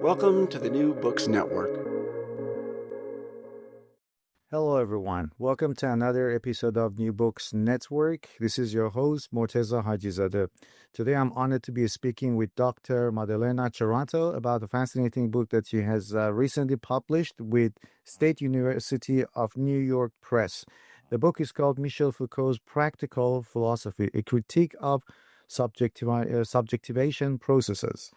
Welcome to the New Books Network. Hello, everyone. Welcome to another episode of New Books Network. This is your host, Morteza Hajizadeh. Today, I'm honored to be speaking with Dr. Maddalena Cerrato about a fascinating book that she has recently published with State University of New York Press. The book is called Michel Foucault's Practical Philosophy, a critique of subjectivation processes.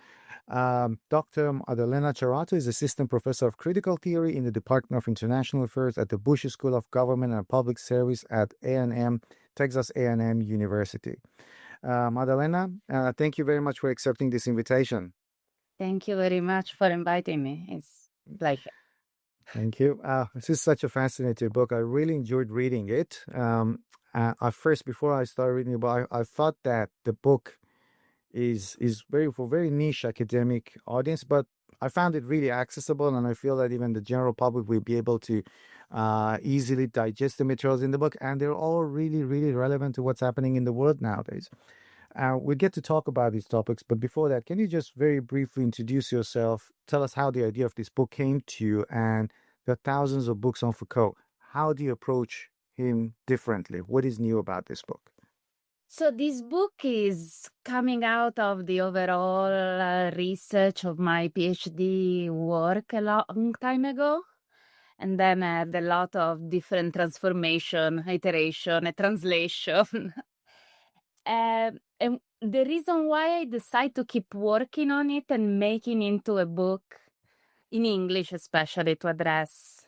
Dr. Maddalena Cerrato is assistant professor of critical theory in the Department of International Affairs at the Bush School of Government and Public Service at Texas A&M University. Maddalena, thank you very much for accepting this invitation. Thank you very much for inviting me. It's a pleasure. Thank you. This is such a fascinating book. I really enjoyed reading it. Before I started reading the book, I thought that the book is very niche academic audience, but I found it really accessible, and I feel that even the general public will be able to easily digest the materials in the book, and they're all really relevant to what's happening in the world nowadays. We'll get to talk about these topics, but before that, can you just very briefly introduce yourself, tell us how the idea of this book came to you, and there are thousands of books on Foucault. How do you approach him differently? What is new about this book? So this book is coming out of the overall research of my PhD work a long time ago. And then I had a lot of different transformation, iteration, and translation. And the reason why I decided to keep working on it and making into a book, in English especially, to address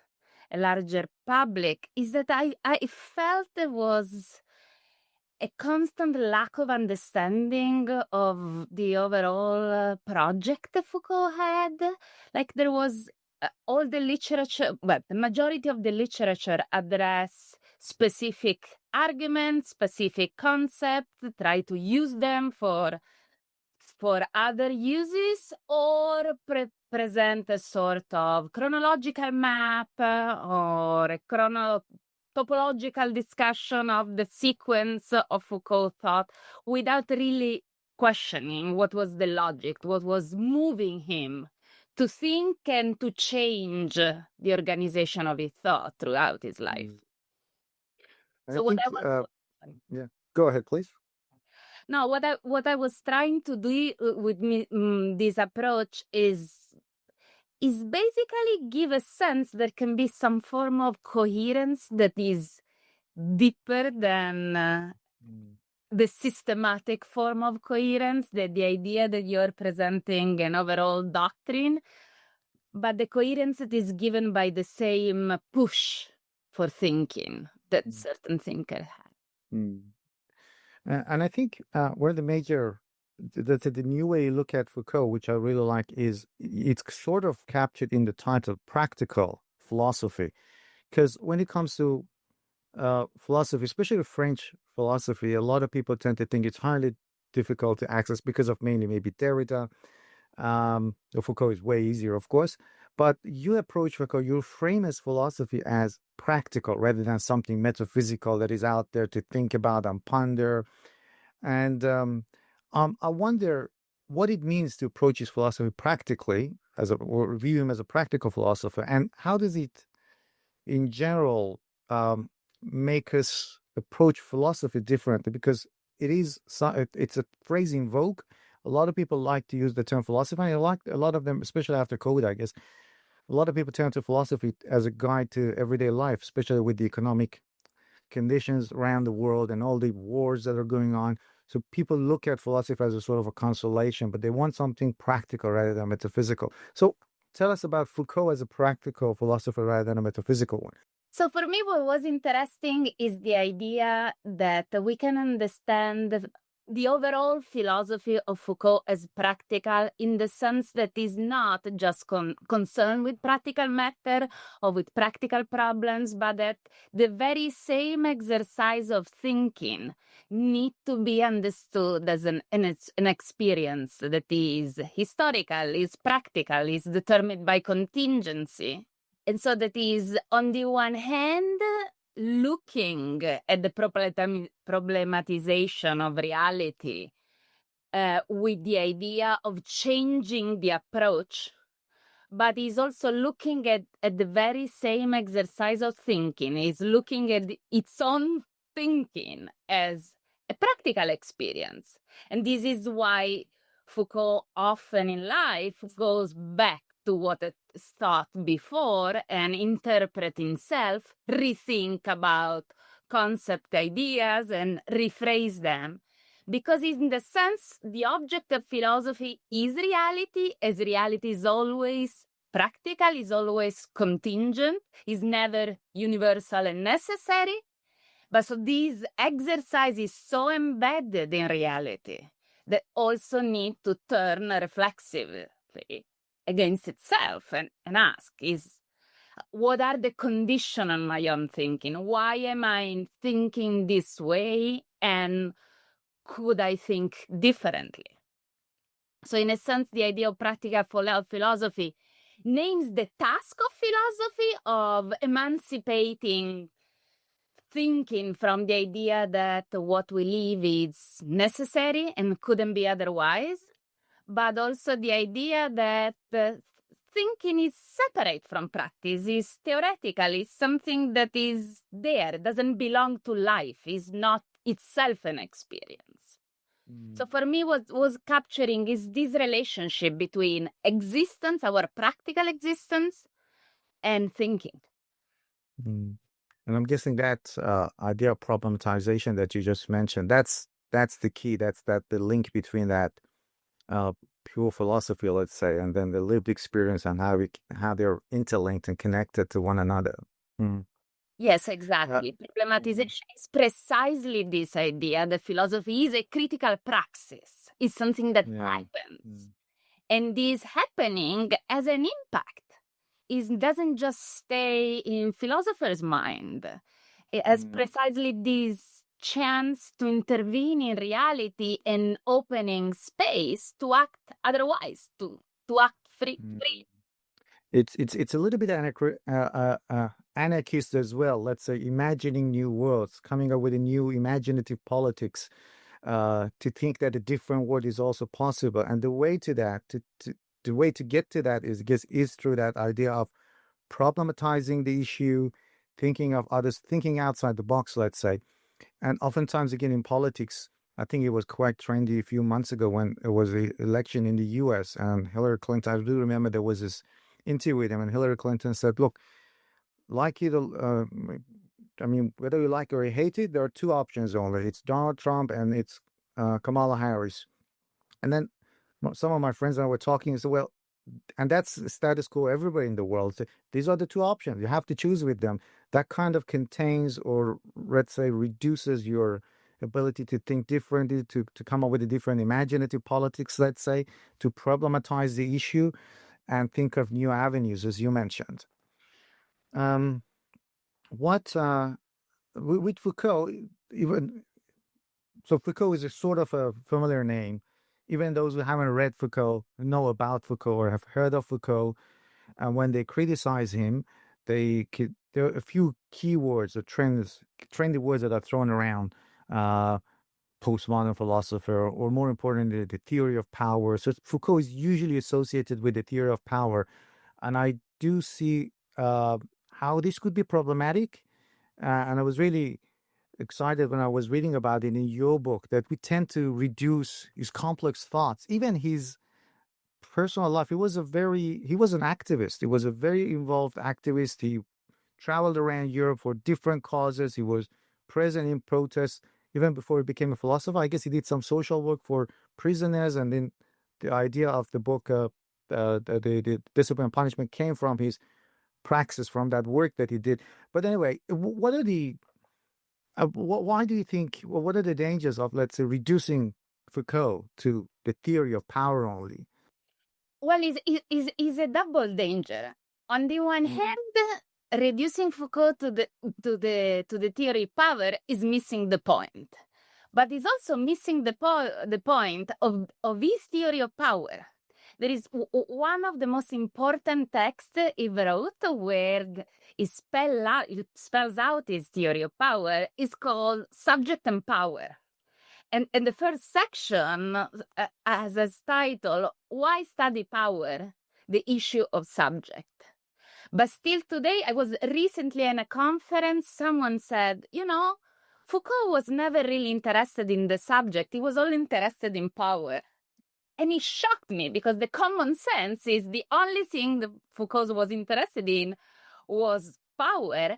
a larger public, is that I felt there was a constant lack of understanding of the overall project Foucault had. Like there was all the literature, well, the majority of the literature address specific arguments, specific concepts, try to use them for other uses, or present a sort of chronological map or a topological discussion of the sequence of Foucault thought without really questioning what was the logic, what was moving him to think and to change the organization of his thought throughout his life. Yeah, go ahead, please. No, what I was trying to do with this approach is basically give a sense there can be some form of coherence that is deeper than the systematic form of coherence, that the idea that you're presenting an overall doctrine, but the coherence that is given by the same push for thinking that certain thinkers have. And I think one of the major, the new way you look at Foucault, which I really like, is it's sort of captured in the title, Practical Philosophy. Because when it comes to philosophy, especially French philosophy, a lot of people tend to think it's highly difficult to access because of mainly maybe Derrida. Foucault is way easier, of course. But you approach Foucault, you frame his philosophy as practical rather than something metaphysical that is out there to think about and ponder. And I wonder what it means to approach his philosophy practically, or view him as a practical philosopher, and how does it, in general, make us approach philosophy differently? Because it's a phrase in vogue. A lot of people like to use the term philosophy. And a lot of them, especially after COVID, I guess, a lot of people turn to philosophy as a guide to everyday life, especially with the economic conditions around the world and all the wars that are going on. So people look at philosophy as a sort of a consolation, but they want something practical rather than metaphysical. So tell us about Foucault as a practical philosopher rather than a metaphysical one. So for me, what was interesting is the idea that we can understand the overall philosophy of Foucault as practical, in the sense that is not just concerned with practical matter or with practical problems, but that the very same exercise of thinking need to be understood as an experience that is historical, is practical, is determined by contingency. And so that is, on the one hand, looking at the problematization of reality with the idea of changing the approach but he's also looking at the very same exercise of thinking. He's looking at its own thinking as a practical experience. And this is why Foucault often in life goes back to what it thought before and interpret himself, rethink about concept ideas and rephrase them. Because in the sense, the object of philosophy is reality, as reality is always practical, is always contingent, is never universal and necessary. But so this exercise is so embedded in reality that also need to turn reflexively against itself and ask, what are the conditions on my own thinking? Why am I thinking this way? And could I think differently? So in a sense, the idea of practical philosophy names the task of philosophy of emancipating thinking from the idea that what we live is necessary and couldn't be otherwise, but also the idea that thinking is separate from practice, is theoretical, is something that is there, doesn't belong to life, is not itself an experience. So for me, what was capturing is this relationship between existence, our practical existence, and thinking. And I'm guessing that idea of problematization that you just mentioned, that's the key. That's the link between that pure philosophy, let's say, and then the lived experience and how they're interlinked and connected to one another. Yes, exactly. Problematization is precisely this idea that philosophy is a critical praxis. It's something that happens. And this happening has an impact. It doesn't just stay in philosopher's mind. It has precisely this chance to intervene in reality and opening space to act otherwise, to act free. It's a little bit anarchist as well. Let's say imagining new worlds, coming up with a new imaginative politics, to think that a different world is also possible. And the way to that, the way to get to that is through that idea of problematizing the issue, thinking of others, thinking outside the box, let's say. And oftentimes, again, in politics, I think it was quite trendy a few months ago when it was the election in the US and Hillary Clinton. I do remember there was this interview with him, and Hillary Clinton said, look, like it, I mean, whether you like or you hate it, there are two options only. It's Donald Trump and it's Kamala Harris. And then some of my friends and I were talking and said, well, and that's the status quo everywhere in the world. So these are the two options. You have to choose with them. That kind of contains, or let's say reduces, your ability to think differently, to come up with a different imaginative politics, let's say, to problematize the issue and think of new avenues, as you mentioned. With Foucault, even so, Foucault is a sort of a familiar name. Even those who haven't read Foucault know about Foucault or have heard of Foucault. And when they criticize him, there are a few keywords or trendy words that are thrown around. Postmodern philosopher, or more importantly, the theory of power. So Foucault is usually associated with the theory of power. And I do see how this could be problematic. And I was really excited when I was reading about it in your book, that we tend to reduce his complex thoughts, even his personal life. He was an activist. He was a very involved activist. He traveled around Europe for different causes. He was present in protests even before he became a philosopher. I guess he did some social work for prisoners, and then the idea of the book, the Discipline and Punishment, came from his praxis, from that work that he did. But anyway, what are the why do you think? What are the dangers of, let's say, reducing Foucault to the theory of power only? Well, it's a double danger. On the one hand, reducing Foucault to the theory of power is missing the point, but it's also missing the point of his theory of power. There is one of the most important texts he wrote where he spells out his theory of power. Is called Subject and Power. And the first section has as title, Why Study Power? the issue of subject. But still today, I was recently in a conference, someone said, Foucault was never really interested in the subject. He was all interested in power. And it shocked me because the common sense is the only thing that Foucault was interested in was power,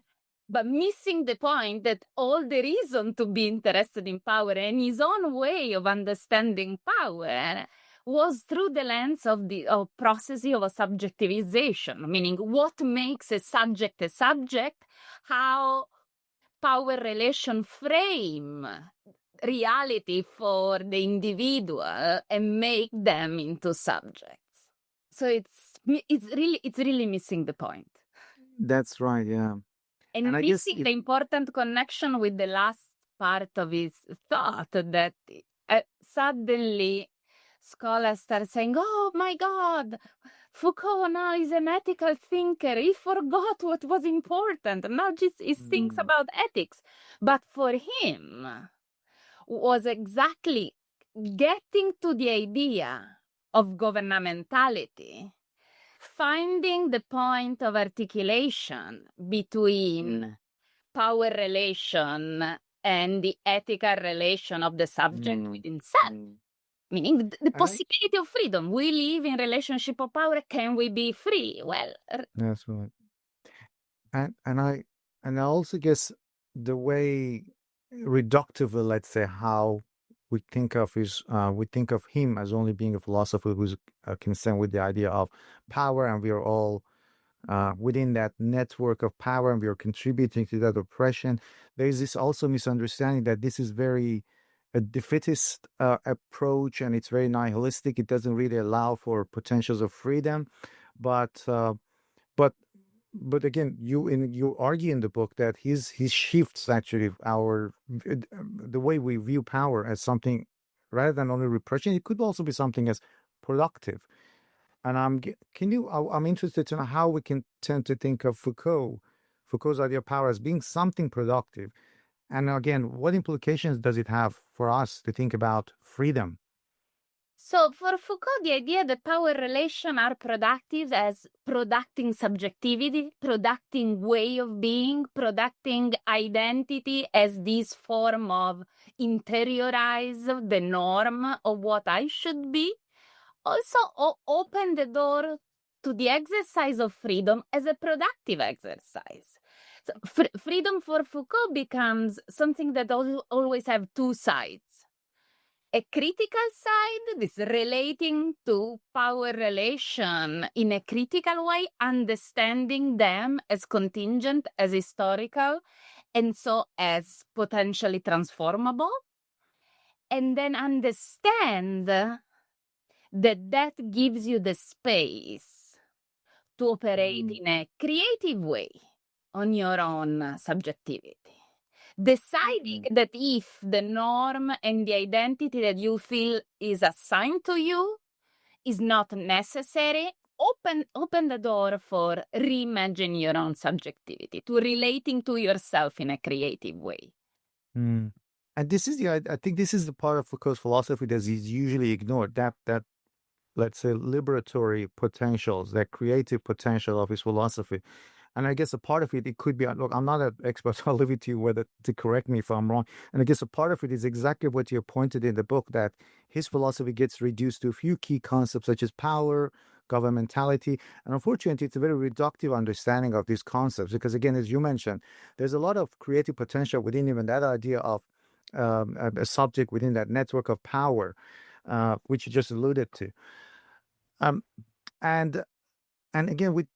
but missing the point that all the reason to be interested in power and his own way of understanding power was through the lens of the process of a subjectivization, meaning what makes a subject, how power relation frame reality for the individual and make them into subjects. So it's really missing the point. That's right, yeah. And I guess missing the important connection with the last part of his thought, that suddenly scholars start saying, oh my God, Foucault now is an ethical thinker. He forgot what was important. Now just he thinks about ethics. But for him was exactly getting to the idea of governmentality, finding the point of articulation between power relation and the ethical relation of the subject with himself. Meaning the possibility of freedom. We live in relationship of power. Can we be free? Well, that's right. And I also guess the way reductively, let's say, how we think of him as only being a philosopher who's concerned with the idea of power, and we are all within that network of power, and we are contributing to that oppression. There is this also misunderstanding that this is very a defeatist approach, and it's very nihilistic. It doesn't really allow for potentials of freedom, but again, you argue in the book that his shifts actually the way we view power as something rather than only repression. It could also be something as productive. And I'm interested to know how we can tend to think of Foucault's idea of power as being something productive. And again, what implications does it have for us to think about freedom? So for Foucault, the idea that power relations are productive as producting subjectivity, producting way of being, producting identity as this form of interiorize the norm of what I should be, also open the door to the exercise of freedom as a productive exercise. So freedom for Foucault becomes something that always have two sides. A critical side, this relating to power relation in a critical way, understanding them as contingent, as historical, and so as potentially transformable. And then understand that gives you the space to operate in a creative way on your own subjectivity. Deciding that if the norm and the identity that you feel is assigned to you is not necessary, open the door for reimagine your own subjectivity, to relating to yourself in a creative way. And this is I think this is the part of Foucault's philosophy that is usually ignored, that let's say liberatory potentials, that creative potential of his philosophy. And I guess a part of it could be, look, I'm not an expert, so I'll leave it to you whether to correct me if I'm wrong. And I guess a part of it is exactly what you pointed in the book, that his philosophy gets reduced to a few key concepts such as power, governmentality. And unfortunately, it's a very reductive understanding of these concepts because, again, as you mentioned, there's a lot of creative potential within even that idea of a subject within that network of power, which you just alluded to. And again, with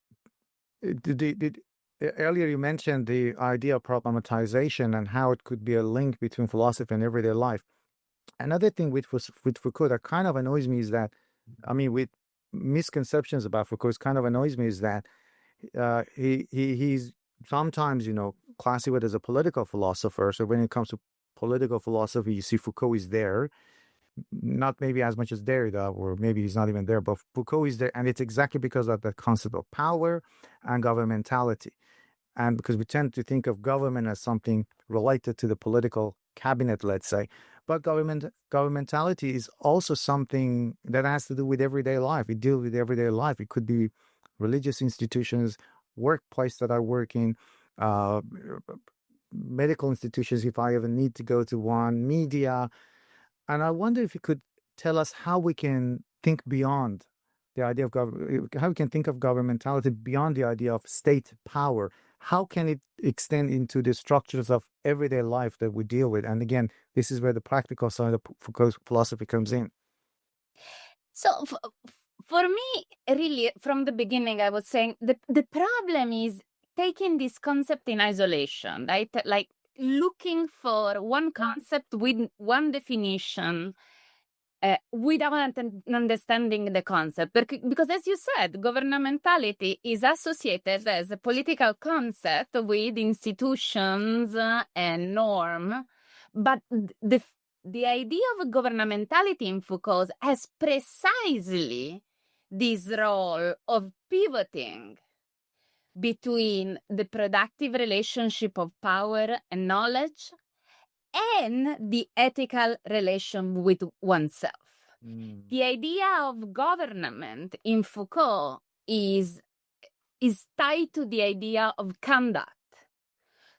earlier you mentioned the idea of problematization and how it could be a link between philosophy and everyday life. Another thing with Foucault that kind of annoys me is that, with misconceptions about Foucault, kind of annoys me is that he's sometimes, classified as a political philosopher. So when it comes to political philosophy, you see Foucault is there. Not maybe as much as Derrida, or maybe he's not even there, but Foucault is there, and it's exactly because of the concept of power and governmentality, and because we tend to think of government as something related to the political cabinet, let's say, But governmentality is also something that has to do with everyday life. It deals with everyday life. It could be religious institutions, workplace that I work in, uh, medical institutions if I ever need to go to one, media. And I wonder if you could tell us how we can think beyond the idea of how we can think of governmentality beyond the idea of state power. How can it extend into the structures of everyday life that we deal with? And again, this is where the practical side of Foucault's philosophy comes in. So for me, really, from the beginning, I was saying the problem is taking this concept in isolation, right? Like looking for one concept with one definition without understanding the concept. Because as you said, governmentality is associated as a political concept with institutions and norm. But the idea of governmentality in Foucault has precisely this role of pivoting between the productive relationship of power and knowledge and the ethical relation with oneself. The idea of government in Foucault is tied to the idea of conduct.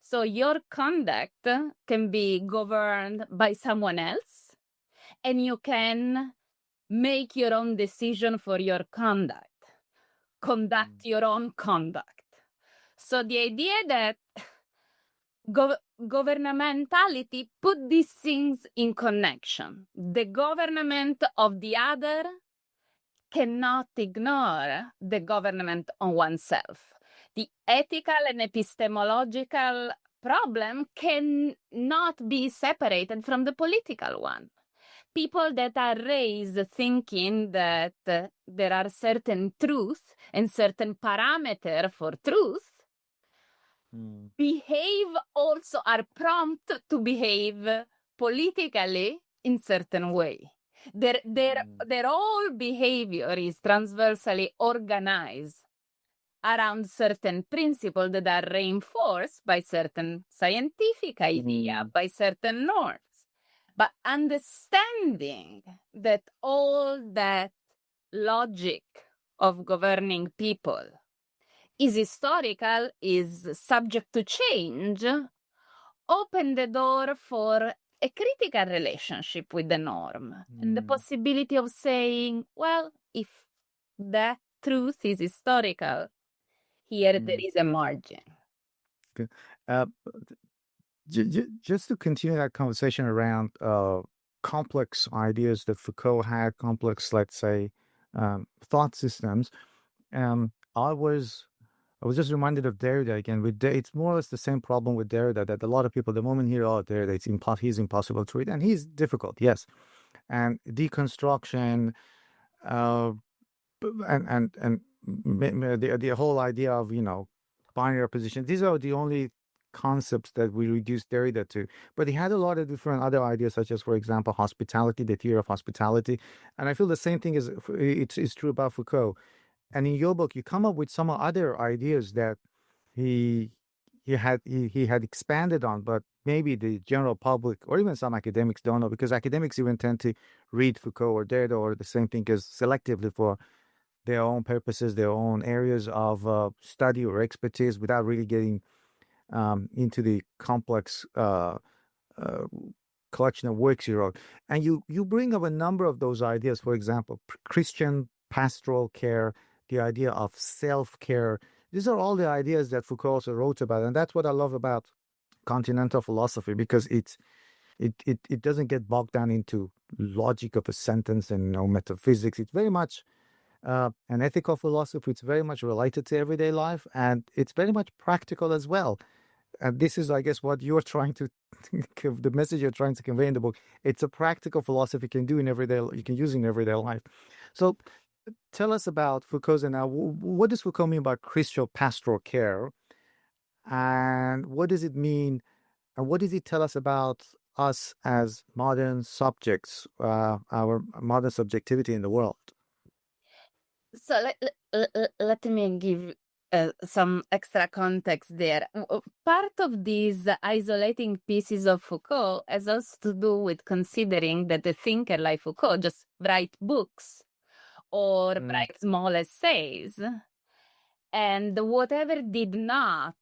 So your conduct can be governed by someone else, and you can make your own decision for your conduct your own conduct. So the idea that governmentality put these things in connection. The government of the other cannot ignore the government on oneself. The ethical and epistemological problem cannot be separated from the political one. People that are raised thinking that there are certain truths and certain parameters for truth are prompt to behave politically in certain way. Their whole behavior is transversally organized around certain principles that are reinforced by certain scientific idea, by certain norms. But understanding that all that logic of governing people is historical, is subject to change, open the door for a critical relationship with the norm and the possibility of saying, well, if that truth is historical, here there is a margin. Good. Just to continue that conversation around complex ideas that Foucault had, complex, let's say, thought systems, I was just reminded of Derrida again. It's more or less the same problem with Derrida, that a lot of people, the moment hear, oh, Derrida, he's impossible to read, and he's difficult, yes. And deconstruction, and the whole idea of binary opposition. These are the only concepts that we reduce Derrida to. But he had a lot of different other ideas, such as, for example, hospitality, the theory of hospitality. And I feel the same thing is true about Foucault. And in your book, you come up with some other ideas that he had expanded on, but maybe the general public or even some academics don't know, because academics even tend to read Foucault or Derrida or the same thing as selectively for their own purposes, their own areas of study or expertise, without really getting into the complex collection of works you wrote. And you bring up a number of those ideas. For example, Christian pastoral care, the idea of self-care. These are all the ideas that Foucault also wrote about. And that's what I love about continental philosophy, because it doesn't get bogged down into logic of a sentence and metaphysics. It's very much an ethical philosophy. It's very much related to everyday life, and it's very much practical as well. And this is, I guess, what you're trying to the message you're trying to convey in the book. It's a practical philosophy you can use in everyday life. So tell us about Foucault's, and now what does Foucault mean by Christian pastoral care, and what does it mean, and what does it tell us about us as modern subjects, our modern subjectivity in the world? So let me give some extra context there. Part of these isolating pieces of Foucault has also to do with considering that a thinker like Foucault just write books or write small essays, and whatever did not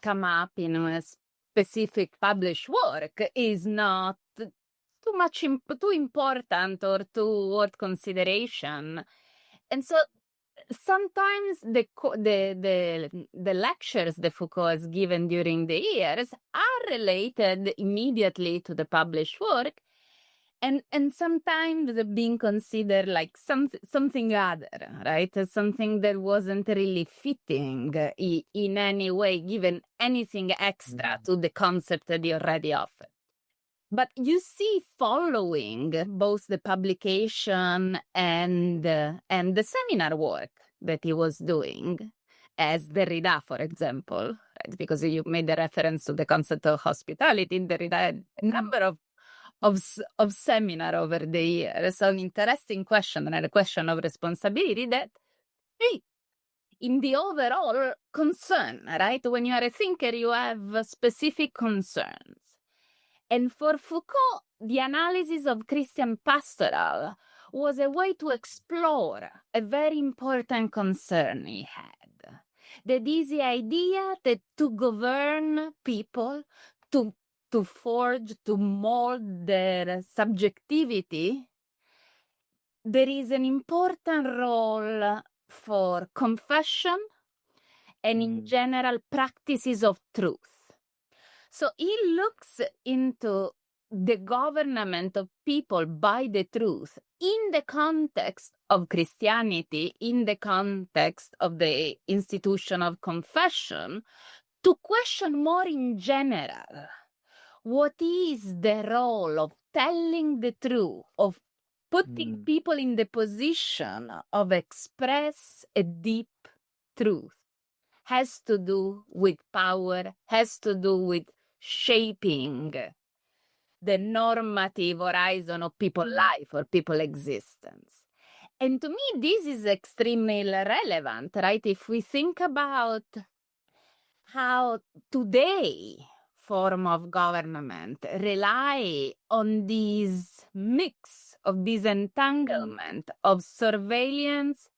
come up in a specific published work is not too important or too worth consideration. And so sometimes the lectures that Foucault has given during the years are related immediately to the published work, and sometimes they're being considered like something other, right? Something that wasn't really fitting in any way, given anything extra to the concept that he already offered. But you see, following both the publication and the seminar work that he was doing, as Derrida, for example, right? Because you made a reference to the concept of hospitality. In Derrida had a number of seminar over the years. So an interesting question and a question of responsibility that, in the overall concern, right? When you are a thinker, you have specific concerns. And for Foucault, the analysis of Christian pastoral was a way to explore a very important concern he had. That is the idea that to govern people, to forge, to mold their subjectivity, there is an important role for confession and in general practices of truth. So he looks into the government of people by the truth in the context of Christianity, in the context of the institution of confession, to question more in general what is the role of telling the truth, of putting people in the position of express a deep truth. Has to do with power, has to do with shaping the normative horizon of people's life or people's existence. And to me, this is extremely relevant, right? If we think about how today form of government rely on this mix of this entanglement of surveillance,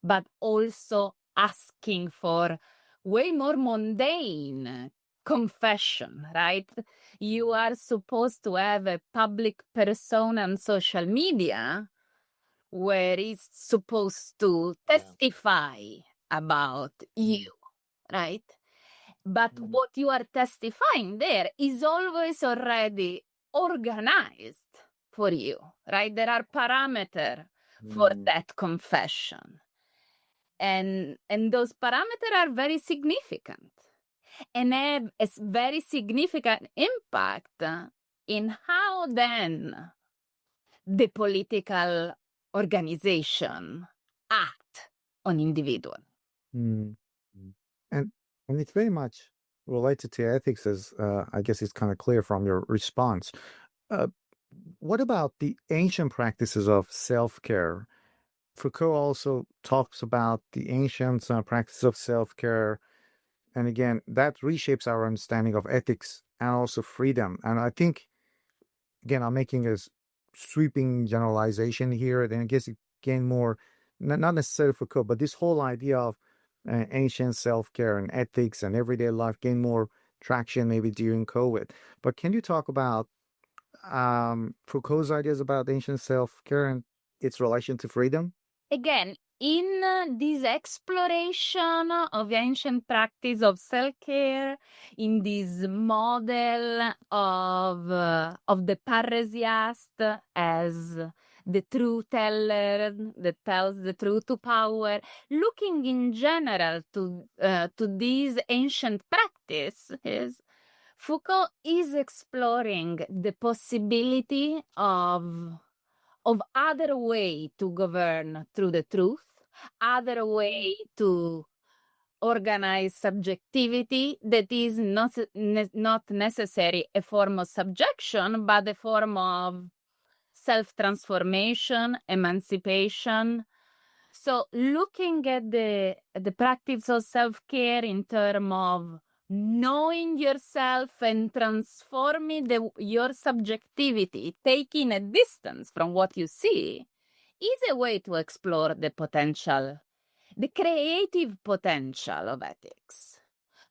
but also asking for way more mundane confession, right? You are supposed to have a public persona on social media where it's supposed to testify about you, right? But what you are testifying there is always already organized for you, right? There are parameters for that confession. And those parameters are very significant and have a very significant impact in how then the political organization act on individual. And it's very much related to ethics, as I guess it's kind of clear from your response. What about the ancient practices of self-care? Foucault also talks about the ancient practice of self-care. And again, that reshapes our understanding of ethics and also freedom. And I think, again, I'm making a sweeping generalization here. Then I guess it gained more, not necessarily Foucault, but this whole idea of ancient self-care and ethics and everyday life gained more traction maybe during COVID. But can you talk about Foucault's ideas about ancient self-care and its relation to freedom? Again, in this exploration of ancient practice of self-care, in this model of the parrhesiast as the true teller that tells the truth to power, looking in general to these ancient practices, Foucault is exploring the possibility of other way to govern through the truth, other way to organize subjectivity that is not necessarily a form of subjection, but a form of self-transformation, emancipation, So looking at the practice of self-care in terms of knowing yourself and transforming your subjectivity, taking a distance from what you see, is a way to explore the potential, the creative potential of ethics.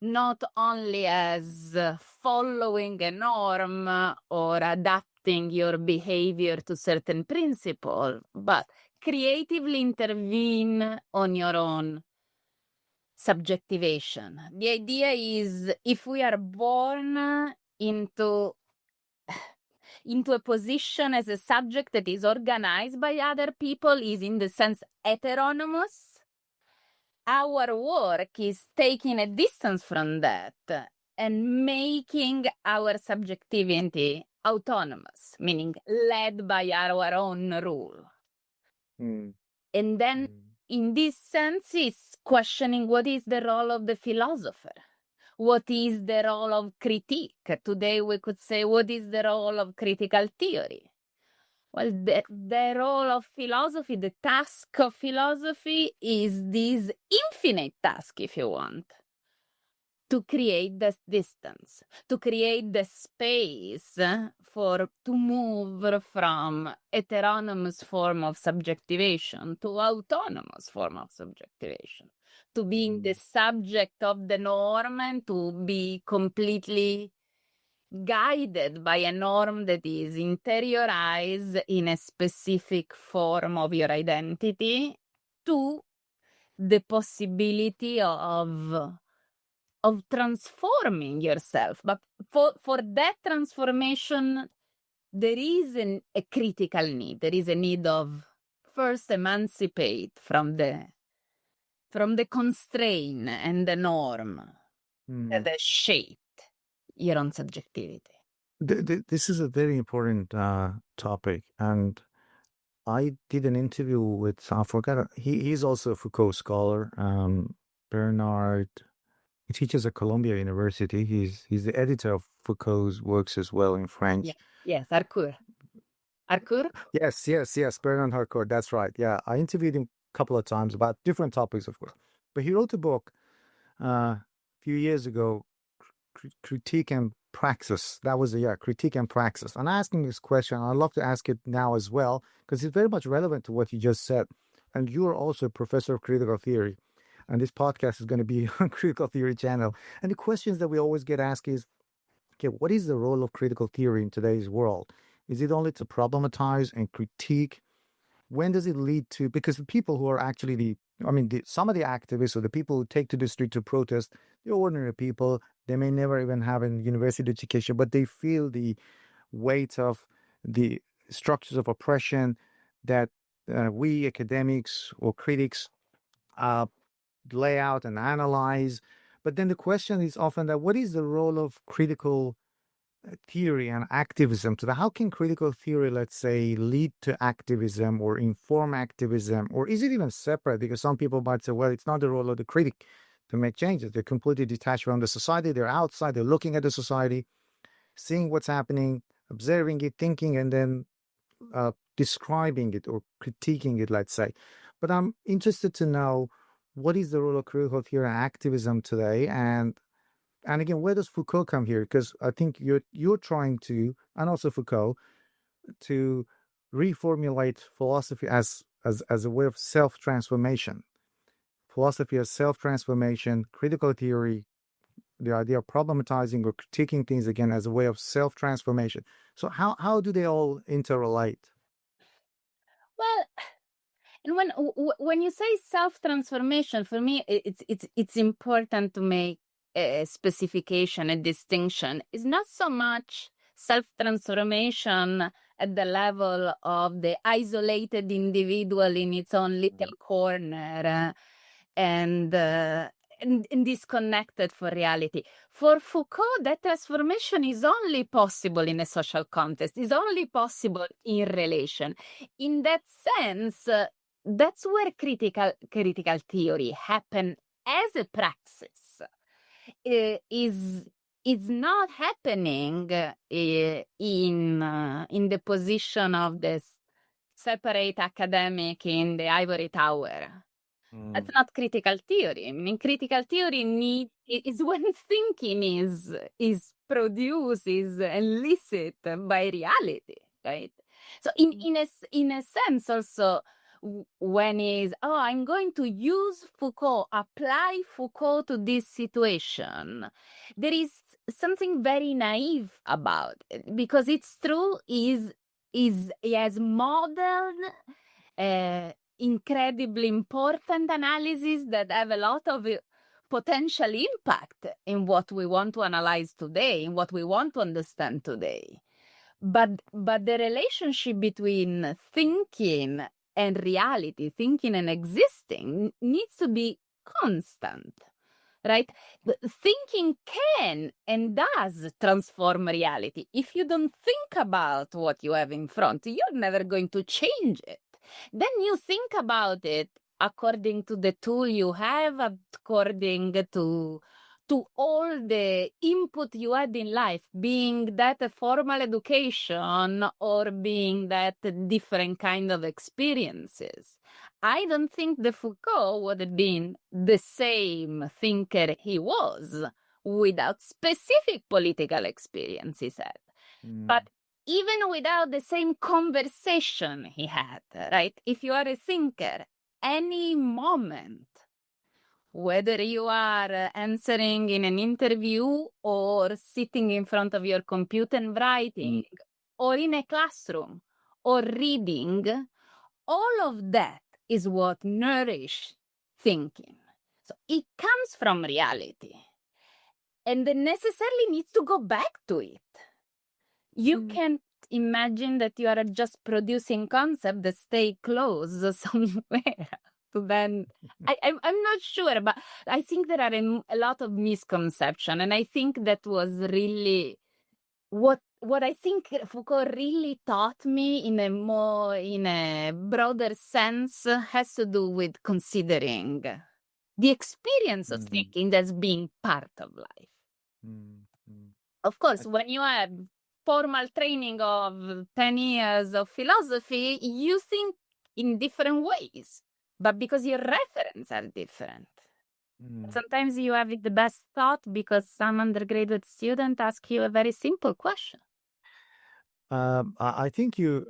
Not only as following a norm or adapting your behavior to certain principle, but creatively intervene on your own subjectivation. The idea is if we are born into a position as a subject that is organized by other people, is in the sense heteronomous, our work is taking a distance from that and making our subjectivity autonomous, meaning led by our own rule. Mm. And then, in this sense, it's questioning what is the role of the philosopher? What is the role of critique? Today we could say, what is the role of critical theory? Well, the role of philosophy, the task of philosophy is this infinite task, if you want, to create this distance, to create the space to move from heteronomous form of subjectivation to autonomous form of subjectivation, to being the subject of the norm and to be completely guided by a norm that is interiorized in a specific form of your identity, to the possibility of transforming yourself. But for that transformation, there is a critical need. There is a need of first emancipate from the constraint and the norm that shaped your own subjectivity. This is a very important topic, and I did an interview with, I forgot, he's also a Foucault scholar, Bernard. He teaches at Columbia University. He's the editor of Foucault's works as well in French. Yeah. Yes, Harcourt. Harcourt? Yes, Bernard Harcourt. That's right. Yeah, I interviewed him a couple of times about different topics, of course. But he wrote a book a few years ago, Critique and Praxis. That was Critique and Praxis. And I asked him this question. I'd love to ask it now as well, because it's very much relevant to what you just said. And you are also a professor of critical theory. And this podcast is going to be on Critical Theory channel. And the questions that we always get asked is, okay, what is the role of critical theory in today's world? Is it only to problematize and critique? When does it lead to, because the people who are actually some of the activists or the people who take to the street to protest, they're ordinary people. They may never even have a university education, but they feel the weight of the structures of oppression that we academics or critics lay out and analyze. But then the question is often that what is the role of critical theory and activism to that? How can critical theory, let's say, lead to activism or inform activism? Or is it even separate? Because some people might say, well, it's not the role of the critic to make changes. They're completely detached from the society. They're outside. They're looking at the society, seeing what's happening, observing it, thinking, and then describing it or critiquing it, let's say. But I'm interested to know, what is the role of critical theory and activism today? And again, where does Foucault come here? Because I think you're trying to, and also Foucault, to reformulate philosophy as a way of self-transformation. Philosophy as self-transformation, critical theory, the idea of problematizing or critiquing things again as a way of self-transformation. So how do they all interrelate? Well, and when you say self-transformation, for me, it's important to make a specification, a distinction. It's not so much self-transformation at the level of the isolated individual in its own little corner and disconnected from reality. For Foucault, that transformation is only possible in a social context, is only possible in relation. In that sense, that's where critical theory happen as a praxis. Is not happening in the position of this separate academic in the ivory tower. That's not critical theory. I mean, critical theory is when thinking is produced, is elicit by reality, right? So in a sense also, when is, oh, I'm going to use Foucault, apply Foucault to this situation, there is something very naive about it, because it's true, is he has modeled incredibly important analysis that have a lot of potential impact in what we want to analyze today, in what we want to understand today. But the relationship between thinking and reality, thinking and existing, needs to be constant, right? But thinking can and does transform reality. If you don't think about what you have in front, you're never going to change it. Then you think about it according to the tool you have, according to all the input you had in life, being that a formal education or being that different kind of experiences. I don't think the Foucault would have been the same thinker he was without specific political experience, he said. But even without the same conversation he had, right? If you are a thinker, any moment, whether you are answering in an interview or sitting in front of your computer and writing, or in a classroom or reading, all of that is what nourish thinking. So it comes from reality, and then necessarily needs to go back to it. You can't imagine that you are just producing concepts that stay close somewhere. So then, I'm not sure, but I think there are a lot of misconception, and I think that was really what I think Foucault really taught me in a broader sense has to do with considering the experience of thinking as being part of life. Of course, when you have formal training of 10 years of philosophy, you think in different ways, but because your references are different. Sometimes you have the best thought because some undergraduate student ask you a very simple question. I think you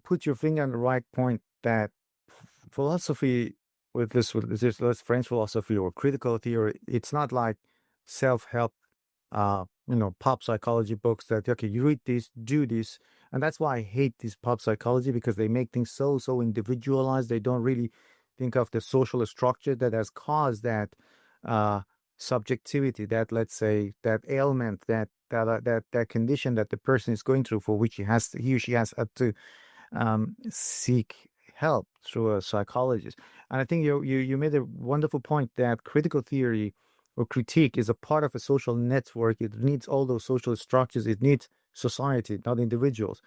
put your finger on the right point, that philosophy with this French philosophy or critical theory, it's not like self-help pop psychology books that, okay, you read this, do this. And that's why I hate this pop psychology, because they make things so individualized. They don't really think of the social structure that has caused that subjectivity, that, let's say, that ailment, that condition that the person is going through, for which he or she has had to seek help through a psychologist. And I think you made a wonderful point that critical theory or critique is a part of a social network. It needs all those social structures. It needs society, not individuals,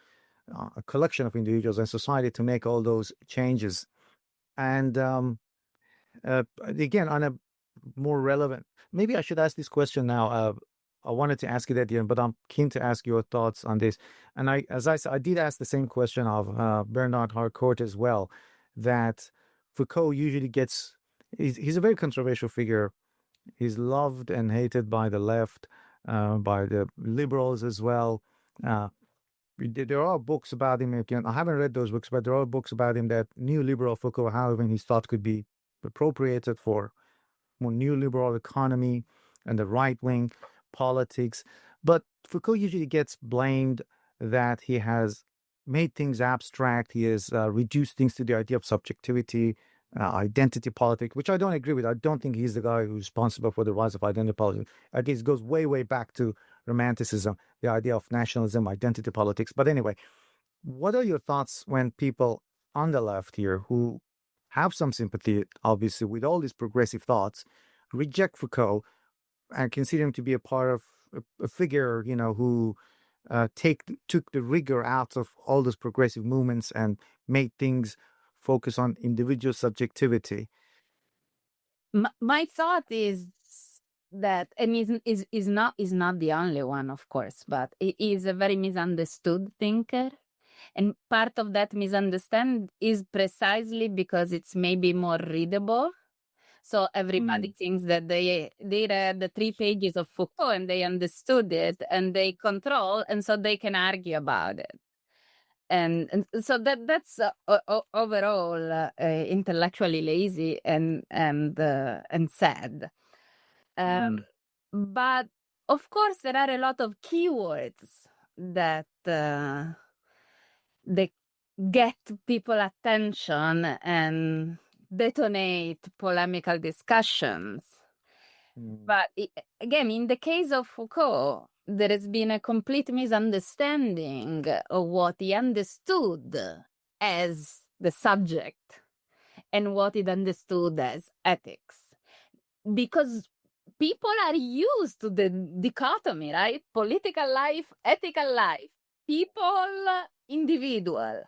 a collection of individuals and society to make all those changes. And again, on a more relevant, maybe I should ask this question now. I wanted to ask it at the end, but I'm keen to ask your thoughts on this. And as I said, I did ask the same question of Bernard Harcourt as well, that Foucault usually he's a very controversial figure. He's loved and hated by the left, by the liberals as well. There are books about him. Again, I haven't read those books, but there are books about him that neoliberal Foucault, however, his thought could be appropriated for more neoliberal economy and the right-wing politics. But Foucault usually gets blamed that he has made things abstract. He has reduced things to the idea of subjectivity, identity politics, which I don't agree with. I don't think he's the guy who's responsible for the rise of identity politics. I guess it goes way back to Romanticism, the idea of nationalism, identity politics. But anyway, what are your thoughts when people on the left here, who have some sympathy, obviously, with all these progressive thoughts, reject Foucault and consider him to be a part of a figure, who took the rigor out of all those progressive movements and made things focus on individual subjectivity? My thought is that, and is not the only one, of course, but he is a very misunderstood thinker. And part of that misunderstanding is precisely because it's maybe more readable. So everybody thinks that they read the 3 pages of Foucault and they understood it and they control, and so they can argue about it. And so that's overall intellectually lazy and sad. But of course, there are a lot of keywords that they get people attention and detonate polemical discussions. But again, in the case of Foucault, there has been a complete misunderstanding of what he understood as the subject and what he understood as ethics. Because people are used to the dichotomy, right? Political life, ethical life, people, individual.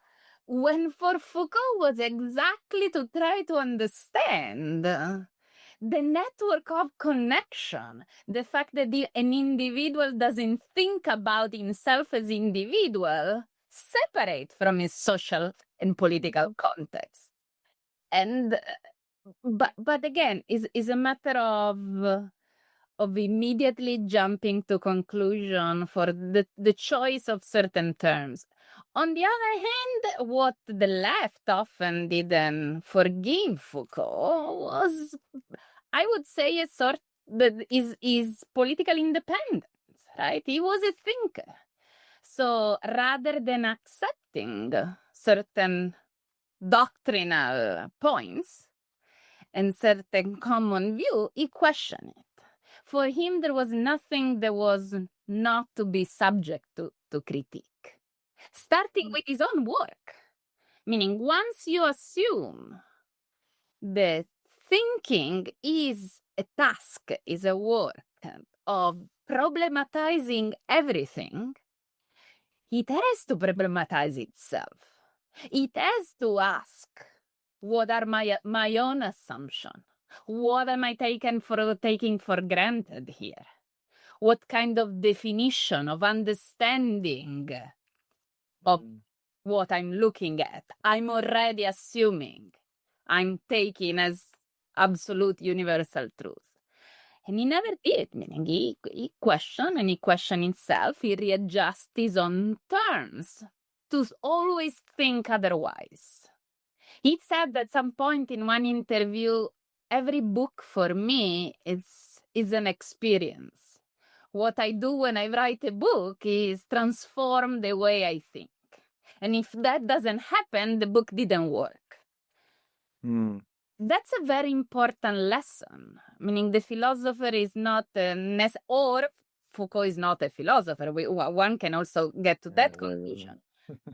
When for Foucault was exactly to try to understand the network of connection, the fact that an individual doesn't think about himself as individual, separate from his social and political context. And but again, is a matter of immediately jumping to conclusion for the choice of certain terms. On the other hand, what the left often didn't forgive Foucault was, I would say, a sort that is political independence, right? He was a thinker. So rather than accepting certain doctrinal points and certain common view, he questioned it. For him, there was nothing that was not to be subject to critique, starting with his own work. Meaning, once you assume that thinking is a task, is a work of problematizing everything, it has to problematize itself. It has to ask, what are my own assumptions? What am I taking for granted here? What kind of definition of understanding of what I'm looking at I'm already assuming I'm taking as absolute universal truth? And he never did, meaning he questioned and he questioned himself, he readjusts his own terms to always think otherwise. He said at some point in one interview, every book for me is an experience. What I do when I write a book is transform the way I think. And if that doesn't happen, the book didn't work. That's a very important lesson, meaning the philosopher is not or Foucault is not a philosopher. One can also get to that conclusion.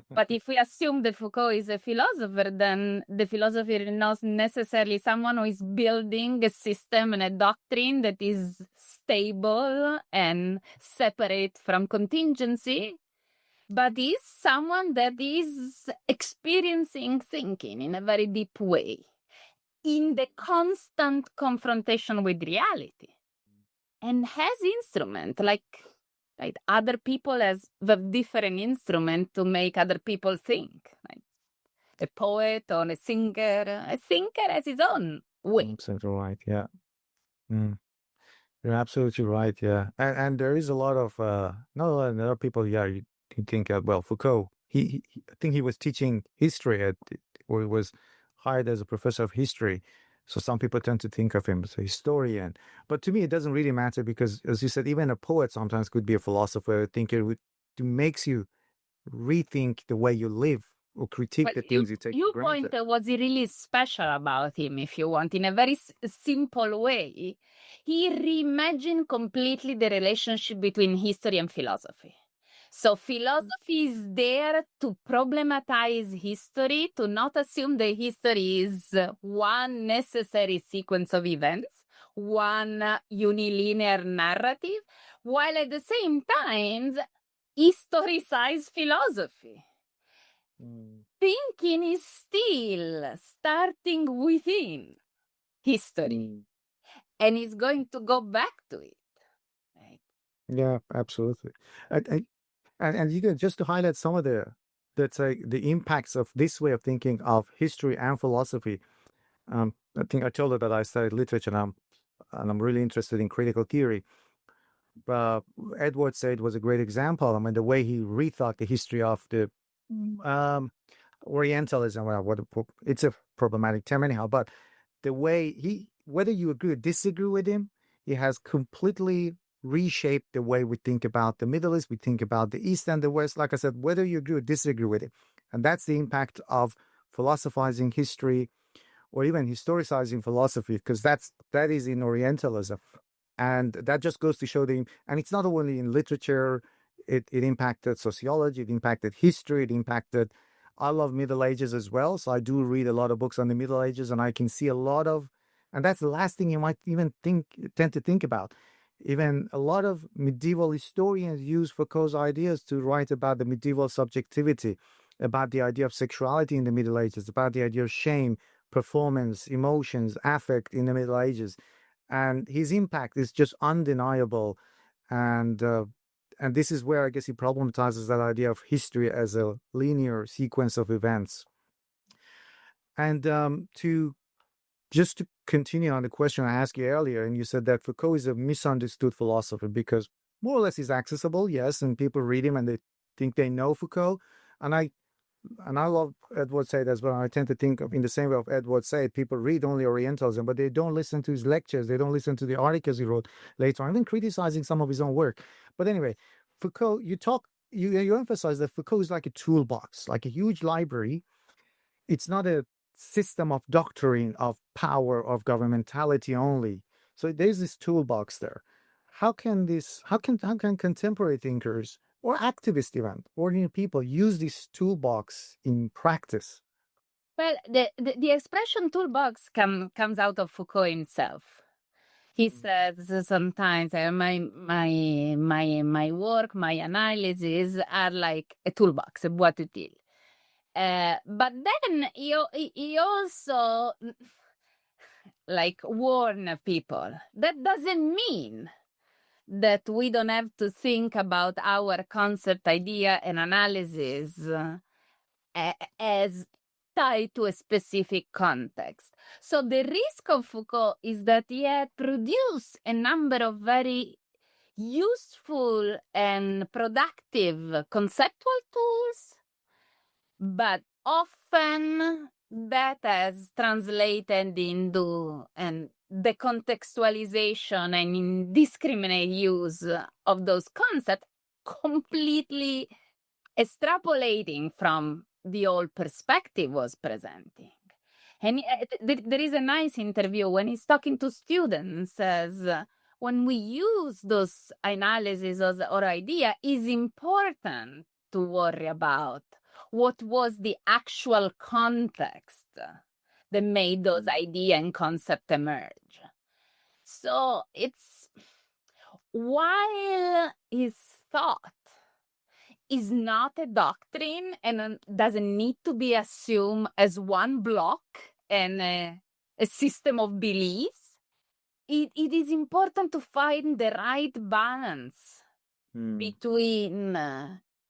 But if we assume that Foucault is a philosopher, then the philosopher is not necessarily someone who is building a system and a doctrine that is stable and separate from contingency, but is someone that is experiencing thinking in a very deep way, in the constant confrontation with reality, and has instrument like other people has the different instrument to make other people think. Like a poet or a thinker has his own way. Absolutely right. Yeah. You're absolutely right. Yeah. And there is a lot of not a lot of other people. Yeah. You think well, Foucault. He I think he was teaching history or he was hired as a professor of history. So some people tend to think of him as a historian. But to me, it doesn't really matter because, as you said, even a poet sometimes could be a philosopher, a thinker. It makes you rethink the way you live or critique the things you take for granted. Point was really special about him, if you want, in a very simple way. He reimagined completely the relationship between history and philosophy. So philosophy is there to problematize history, to not assume that history is one necessary sequence of events, one unilinear narrative, while at the same time historicize philosophy. Thinking is still starting within history and is going to go back to it. Right? Yeah, absolutely. And you can just to highlight some of the the impacts of this way of thinking of history and philosophy. I think I told her that I studied literature and I'm really interested in critical theory. Edward Said was a great example. I mean, the way he rethought the history of the Orientalism. Well, it's a problematic term anyhow, but the way whether you agree or disagree with him, he has completely reshaped the way we think about the Middle East, we think about the East and the West. Like I said, whether you agree or disagree with it. And that's the impact of philosophizing history or even historicizing philosophy, because that is in Orientalism. And that just goes to show and it's not only in literature, it impacted sociology, it impacted history, it impacted, I love Middle Ages as well. So I do read a lot of books on the Middle Ages, and I can see a lot of, and that's the last thing you might even tend to think about. Even a lot of medieval historians use Foucault's ideas to write about the medieval subjectivity, about the idea of sexuality in the Middle Ages, about the idea of shame, performance, emotions, affect in the Middle Ages. And his impact is just undeniable. And this is where I guess he problematizes that idea of history as a linear sequence of events. And to continue on the question I asked you earlier, and you said that Foucault is a misunderstood philosopher because more or less he's accessible, yes, and people read him and they think they know Foucault. And I love Edward Said as well. I tend to think of in the same way of Edward Said. People read only Orientalism, but they don't listen to his lectures. They don't listen to the articles he wrote later on, even criticizing some of his own work. But anyway, Foucault, you emphasize that Foucault is like a toolbox, like a huge library. It's not a system of doctrine, of power, of governmentality only. So there's this toolbox there. How can contemporary thinkers or activist even, ordinary people use this toolbox in practice? Well, the expression toolbox comes out of Foucault himself. He says sometimes my work, my analysis are like a toolbox, a boîte utile. But then he also like warn people. That doesn't mean that we don't have to think about our concept, idea, and analysis as tied to a specific context. So the risk of Foucault is that he had produced a number of very useful and productive conceptual tools, but often that has translated into the contextualization and indiscriminate use of those concepts, completely extrapolating from the old perspective was presenting. And there is a nice interview when he's talking to students, says, when we use those analyses or idea, is important to worry about what was the actual context that made those idea and concept emerge. So it's, while his thought is not a doctrine and doesn't need to be assumed as one block and a system of beliefs, it is important to find the right balance between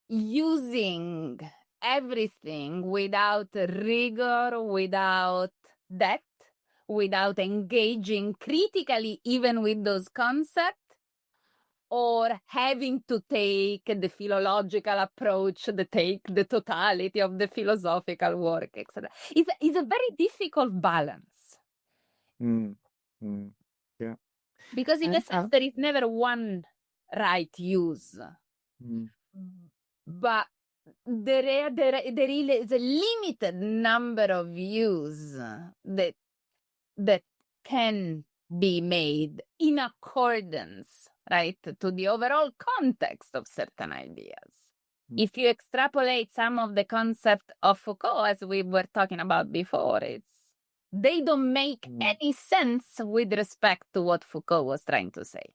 using everything without rigor, without depth, without engaging critically even with those concepts, or having to take the philological approach, take the totality of the philosophical work, etc. It's a very difficult balance. Yeah. Because in a sense, there is never one right use. But there is a limited number of views that can be made in accordance, right, to the overall context of certain ideas. If you extrapolate some of the concept of Foucault, as we were talking about before, they don't make any sense with respect to what Foucault was trying to say.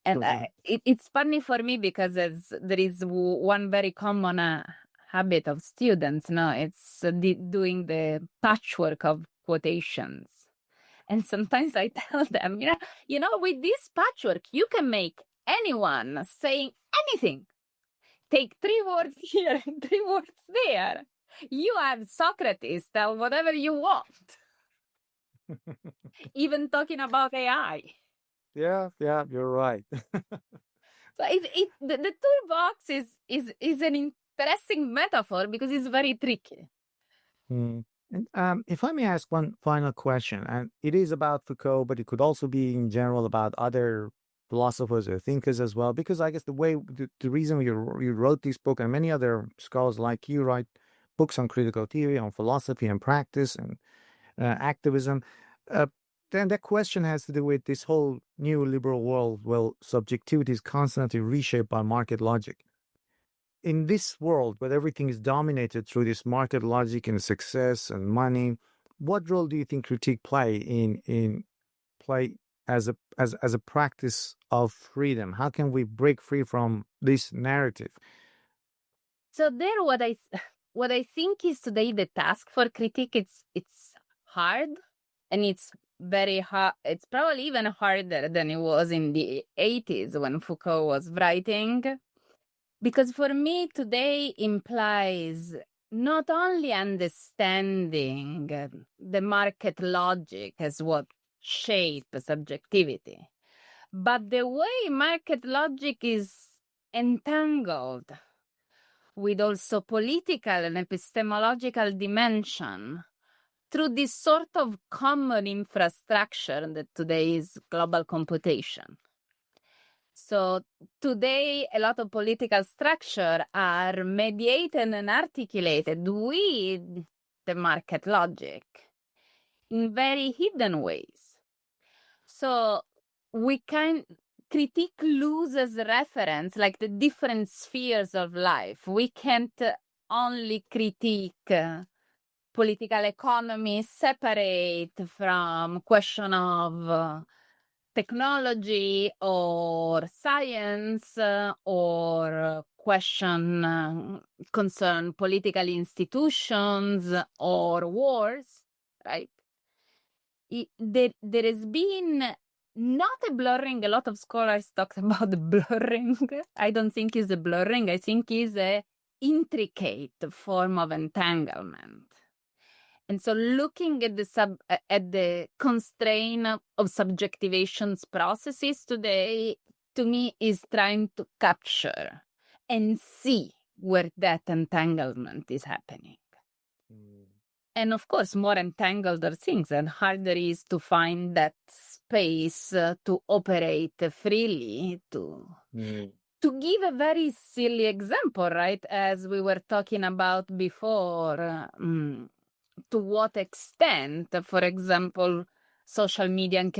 And it's funny for me because there is one very common habit of students, it's doing the patchwork of quotations. And sometimes I tell them, with this patchwork, you can make anyone saying anything take 3 words here and 3 words there. You have Socrates tell whatever you want, even talking about AI. Yeah, you're right. So the toolbox is an interesting metaphor because it's very tricky. Mm. And if I may ask one final question, and it is about Foucault, but it could also be in general about other philosophers or thinkers as well, because I guess the reason you wrote this book and many other scholars like you write books on critical theory, on philosophy and practice and activism, uh, then that question has to do with this whole new liberal world where subjectivity is constantly reshaped by market logic. In this world where everything is dominated through this market logic and success and money, what role do you think critique play in play as a practice of freedom? How can we break free from this narrative? So there, what I think is today the task for critique. It's hard, and it's very hard. It's probably even harder than it was in the 80s when Foucault was writing, because for me today implies not only understanding the market logic as what shapes subjectivity, but the way market logic is entangled with also political and epistemological dimension through this sort of common infrastructure that today is global computation. So today, a lot of political structure are mediated and articulated with the market logic in very hidden ways. So critique loses reference, like the different spheres of life. We can't only critique political economy separate from question of technology or science or question concern political institutions or wars, right? There has been not a blurring. A lot of scholars talk about the blurring. I don't think it's a blurring. I think it's a intricate form of entanglement. And so looking at the constraint of subjectivation's processes today, to me, is trying to capture and see where that entanglement is happening. And of course, more entangled are things, and harder is to find that space to operate freely. To give a very silly example, right, as we were talking about before, to what extent, for example, social media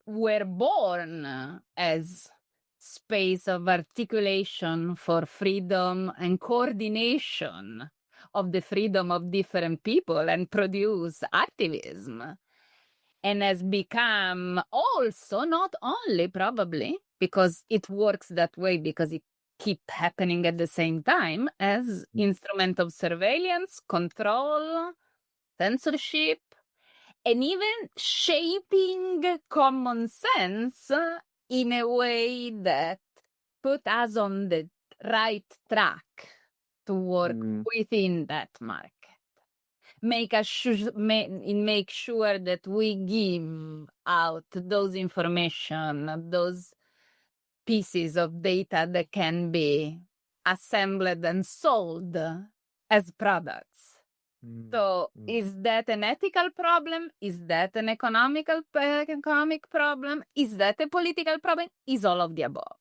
were born as space of articulation for freedom and coordination of the freedom of different people and produce activism, and has become also, not only probably because it works that way, because it keep happening at the same time, as instrument of surveillance, control, censorship, and even shaping common sense in a way that put us on the right track to work within that market. Make sure that we give out those information, those pieces of data that can be assembled and sold as products. So is that an ethical problem? Is that an economic problem? Is that a political problem? Is all of the above?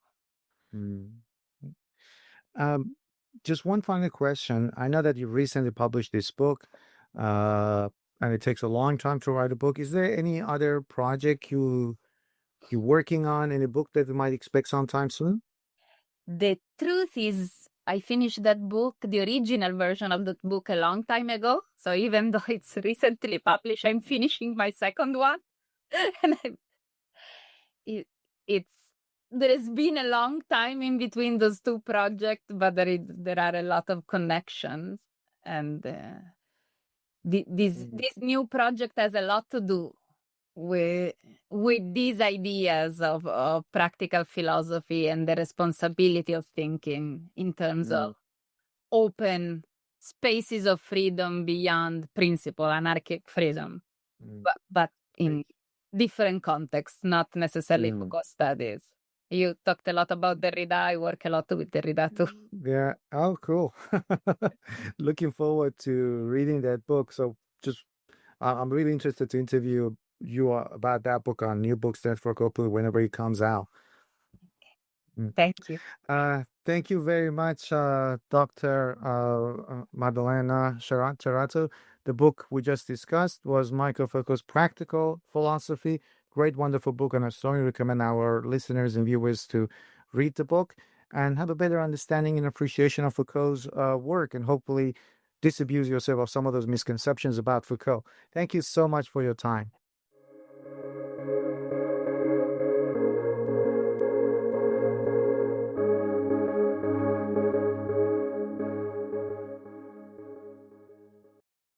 Just one final question. I know that you recently published this book, and it takes a long time to write a book. Is there any other project you're working on in a book that we might expect sometime soon? The truth is, I finished that book, the original version of that book, a long time ago. So even though it's recently published, I'm finishing my second one. And there has been a long time in between those two projects, but there are a lot of connections. And this new project has a lot to do with with these ideas of practical philosophy and the responsibility of thinking in terms of open spaces of freedom beyond principle, anarchic freedom, but in different contexts, not necessarily Foucault studies. You talked a lot about Derrida. I work a lot with Derrida too. Yeah. Oh, cool. Looking forward to reading that book. So just, I'm really interested to interview you about that book on New Books Network Open whenever it comes out. Thank you. Thank you very much, Dr. Maddalena Cerrato. The book we just discussed was Michael Foucault's Practical Philosophy. Great, wonderful book, and I strongly recommend our listeners and viewers to read the book and have a better understanding and appreciation of Foucault's work, and hopefully disabuse yourself of some of those misconceptions about Foucault. Thank you so much for your time.